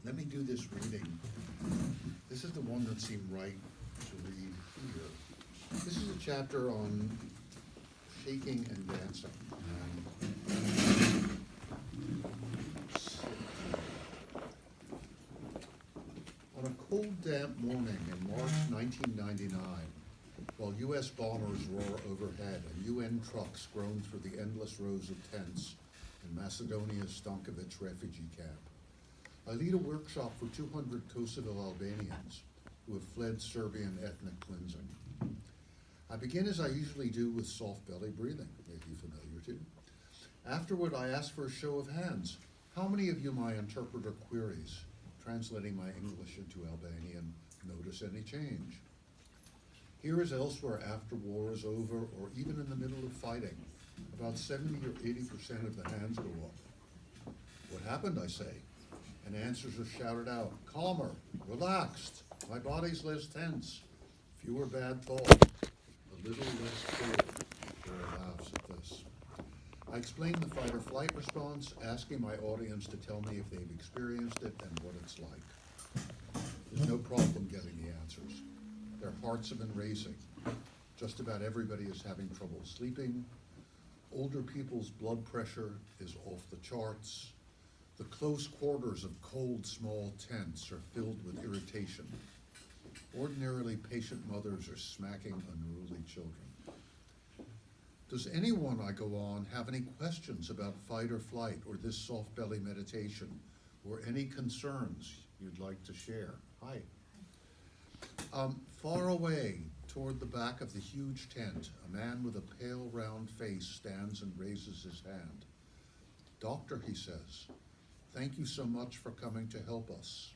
Let me do this reading. This is the one that seemed right to read here. This is a chapter on shaking and dancing. On a cold, damp morning in March 1999, while U.S. bombers roar overhead and UN trucks groan through the endless rows of tents in Macedonia's Stankovic refugee camp, I lead a workshop for 200 Kosovo Albanians who have fled Serbian ethnic cleansing. I begin as I usually do with soft belly breathing, may be familiar to. Afterward, I ask for a show of hands. How many of you my interpreter queries, translating my English into Albanian, notice any change? Here as elsewhere, after war is over, or even in the middle of fighting, about 70 or 80% of the hands go up. What happened, I say? And answers are shouted out, calmer, relaxed, my body's less tense, fewer bad thoughts, a little less cold. Dora laughs at this. I explain the fight or flight response, asking my audience to tell me if they've experienced it and what it's like. There's no problem getting the answers. Their hearts have been racing. Just about everybody is having trouble sleeping. Older people's blood pressure is off the charts. The close quarters of cold, small tents are filled with irritation. Ordinarily, patient mothers are smacking unruly children. Does anyone, I go on, have any questions about fight or flight or this soft belly meditation, or any concerns you'd like to share? Hi. Far away, toward the back of the huge tent, a man with a pale, round face stands and raises his hand. Doctor, he says, thank you so much for coming to help us.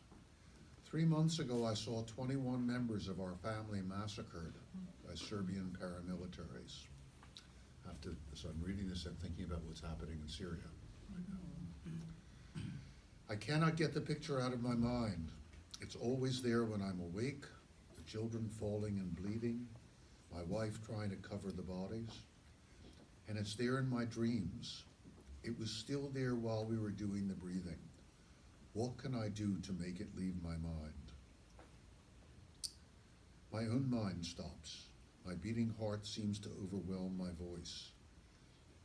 3 months ago, I saw 21 members of our family massacred by Serbian paramilitaries. As I'm reading this, I'm thinking about what's happening in Syria right now. I cannot get the picture out of my mind. It's always there when I'm awake, the children falling and bleeding, my wife trying to cover the bodies, and it's there in my dreams. It was still there while we were doing the breathing. What can I do to make it leave my mind? My own mind stops. My beating heart seems to overwhelm my voice.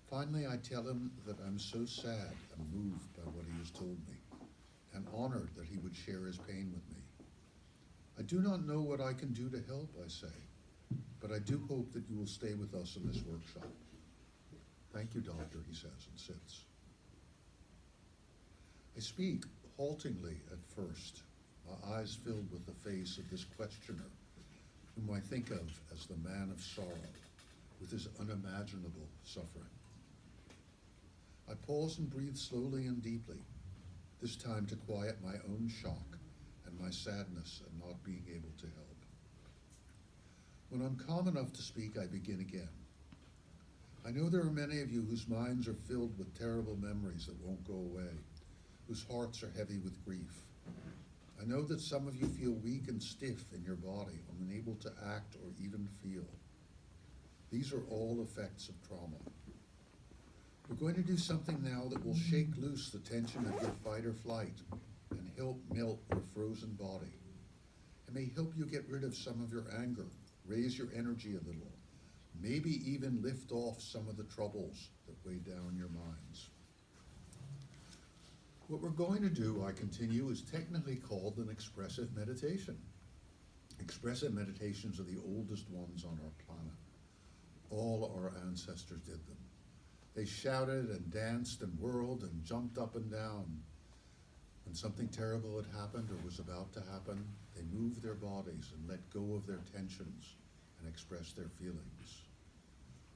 Finally, I tell him that I'm so sad and moved by what he has told me, and honored that he would share his pain with me. I do not know what I can do to help, I say, but I do hope that you will stay with us in this workshop. Thank you, doctor, he says, and sits. I speak haltingly at first, my eyes filled with the face of this questioner, whom I think of as the man of sorrow, with his unimaginable suffering. I pause and breathe slowly and deeply, this time to quiet my own shock and my sadness at not being able to help. When I'm calm enough to speak, I begin again. I know there are many of you whose minds are filled with terrible memories that won't go away, whose hearts are heavy with grief. I know that some of you feel weak and stiff in your body, unable to act or even feel. These are all effects of trauma. We're going to do something now that will shake loose the tension of your fight or flight and help melt your frozen body. It may help you get rid of some of your anger, raise your energy a little, maybe even lift off some of the troubles that weigh down your minds. What we're going to do, I continue, is technically called an expressive meditation. Expressive meditations are the oldest ones on our planet. All our ancestors did them. They shouted and danced and whirled and jumped up and down. When something terrible had happened or was about to happen, they moved their bodies and let go of their tensions and expressed their feelings.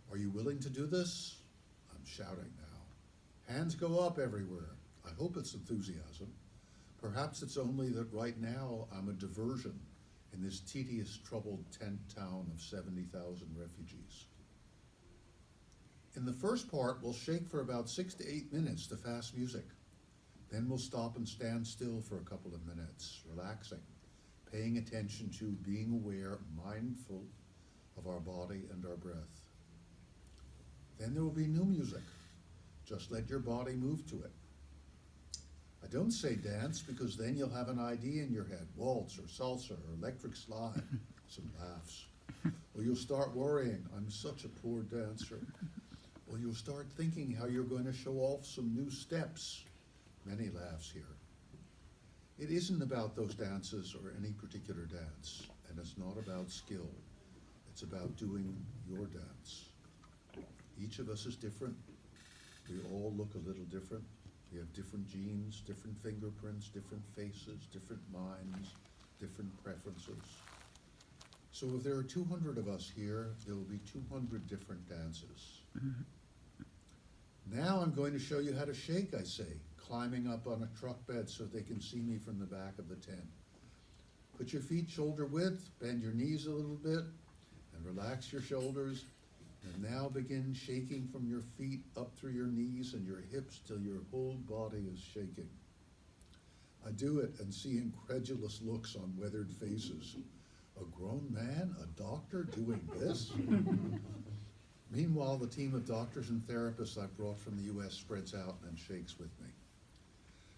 Are you willing to do this? I'm shouting now. Hands go up everywhere. I hope it's enthusiasm. Perhaps it's only that right now I'm a diversion in this tedious, troubled tent town of 70,000 refugees. In the first part, we'll shake for about 6 to 8 minutes to fast music. Then we'll stop and stand still for a couple of minutes, relaxing, paying attention to being aware, mindful of our body and our breath. Then there will be new music. Just let your body move to it. I don't say dance because then you'll have an idea in your head, waltz or salsa or electric slide, some laughs. Or you'll start worrying, I'm such a poor dancer. Or you'll start thinking how you're going to show off some new steps. Many laughs here. It isn't about those dances or any particular dance, and it's not about skill. It's about doing your dance. Each of us is different. We all look a little different. We have different genes, different fingerprints, different faces, different minds, different preferences. So if there are 200 of us here, there will be 200 different dances. Now I'm going to show you how to shake, I say, climbing up on a truck bed so they can see me from the back of the tent. Put your feet shoulder width, bend your knees a little bit, and relax your shoulders. And now begin shaking from your feet up through your knees and your hips till your whole body is shaking. I do it and see incredulous looks on weathered faces. A grown man, a doctor, doing this? Meanwhile, the team of doctors and therapists I brought from the US spreads out and shakes with me.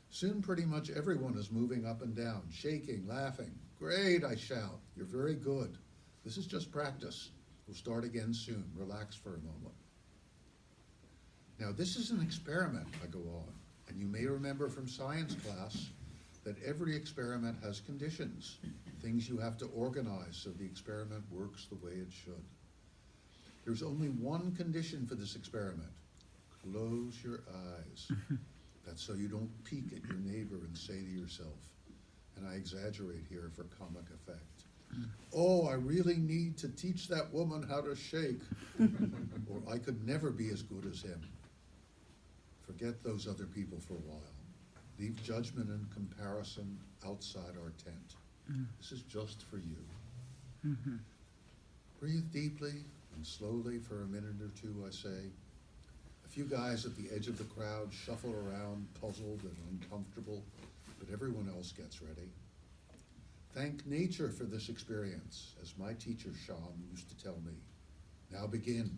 Soon pretty much everyone is moving up and down, shaking, laughing. Great, I shout. You're very good. This is just practice. We'll start again soon. Relax for a moment. Now, this is an experiment, I go on, and you may remember from science class that every experiment has conditions, things you have to organize so the experiment works the way it should. There's only one condition for this experiment. Close your eyes. That's so you don't peek at your neighbor and say to yourself, and I exaggerate here for comic effect, oh, I really need to teach that woman how to shake, or I could never be as good as him. Forget those other people for a while. Leave judgment and comparison outside our tent. This is just for you. Breathe deeply and slowly for a minute or two, I say. A few guys at the edge of the crowd shuffle around, puzzled and uncomfortable, but everyone else gets ready. Thank nature for this experience, as my teacher Sean used to tell me. Now begin.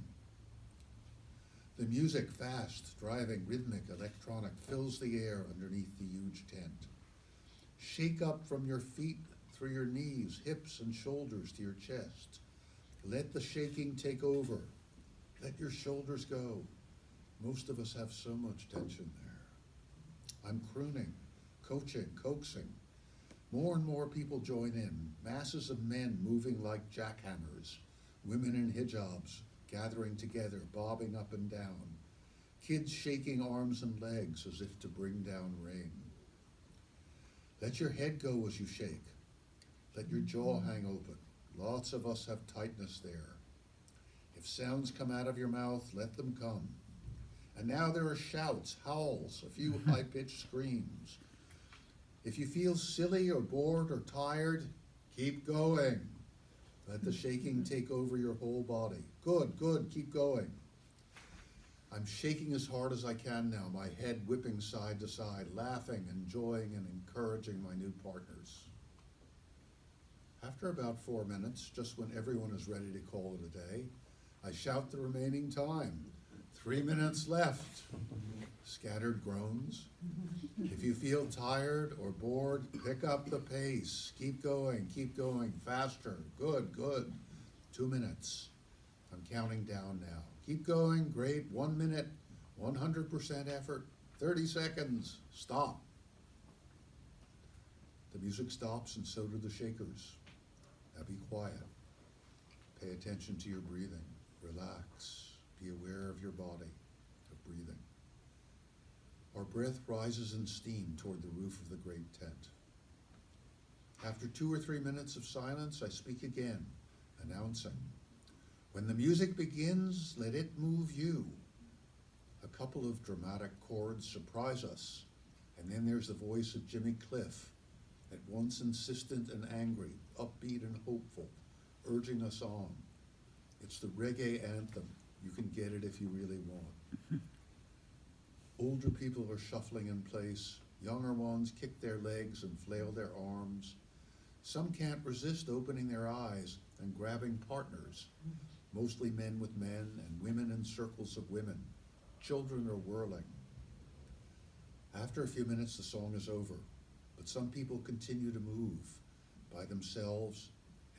The music, fast, driving, rhythmic, electronic, fills the air underneath the huge tent. Shake up from your feet through your knees, hips, and shoulders to your chest. Let the shaking take over. Let your shoulders go. Most of us have so much tension there. I'm crooning, coaching, coaxing. More and more people join in, masses of men moving like jackhammers, women in hijabs gathering together, bobbing up and down, kids shaking arms and legs as if to bring down rain. Let your head go as you shake. Let your jaw hang open. Lots of us have tightness there. If sounds come out of your mouth, let them come. And now there are shouts, howls, a few high-pitched screams. If you feel silly or bored or tired, keep going. Let the shaking take over your whole body. Good, good, keep going. I'm shaking as hard as I can now, my head whipping side to side, laughing, enjoying, and encouraging my new partners. After about 4 minutes, just when everyone is ready to call it a day, I shout the remaining time. 3 minutes left. Scattered groans. If you feel tired or bored, pick up the pace. Keep going, faster. Good, good. 2 minutes. I'm counting down now. Keep going, great. 1 minute, 100% effort. 30 seconds, stop. The music stops and so do the shakers. Now be quiet. Pay attention to your breathing. Relax. Be aware of your body, of breathing. Our breath rises in steam toward the roof of the great tent. After 2 or 3 minutes of silence, I speak again, announcing, when the music begins, let it move you. A couple of dramatic chords surprise us, and then there's the voice of Jimmy Cliff, at once insistent and angry, upbeat and hopeful, urging us on. It's the reggae anthem. You can get it if you really want. Older people are shuffling in place. Younger ones kick their legs and flail their arms. Some can't resist opening their eyes and grabbing partners, mostly men with men and women in circles of women. Children are whirling. After a few minutes, the song is over, but some people continue to move by themselves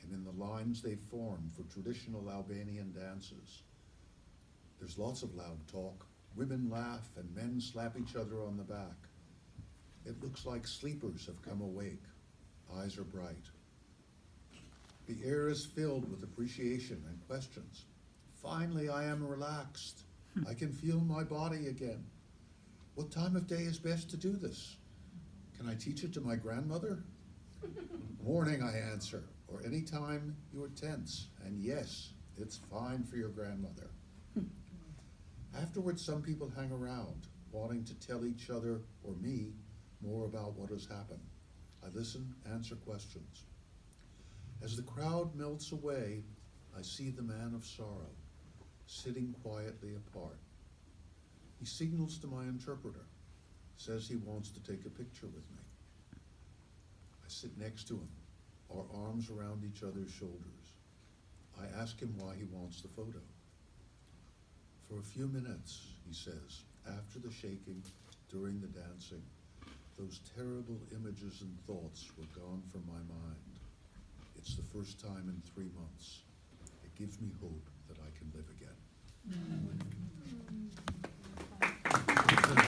and in the lines they've formed for traditional Albanian dances. There's lots of loud talk. Women laugh and men slap each other on the back. It looks like sleepers have come awake. Eyes are bright. The air is filled with appreciation and questions. Finally, I am relaxed. I can feel my body again. What time of day is best to do this? Can I teach it to my grandmother? Morning, I answer, or any time you're tense. And yes, it's fine for your grandmother. Afterwards, some people hang around, wanting to tell each other or me more about what has happened. I listen, answer questions. As the crowd melts away, I see the man of sorrow, sitting quietly apart. He signals to my interpreter, says he wants to take a picture with me. I sit next to him, our arms around each other's shoulders. I ask him why he wants the photo. For a few minutes, he says, after the shaking, during the dancing, those terrible images and thoughts were gone from my mind. It's the first time in 3 months. It gives me hope that I can live again.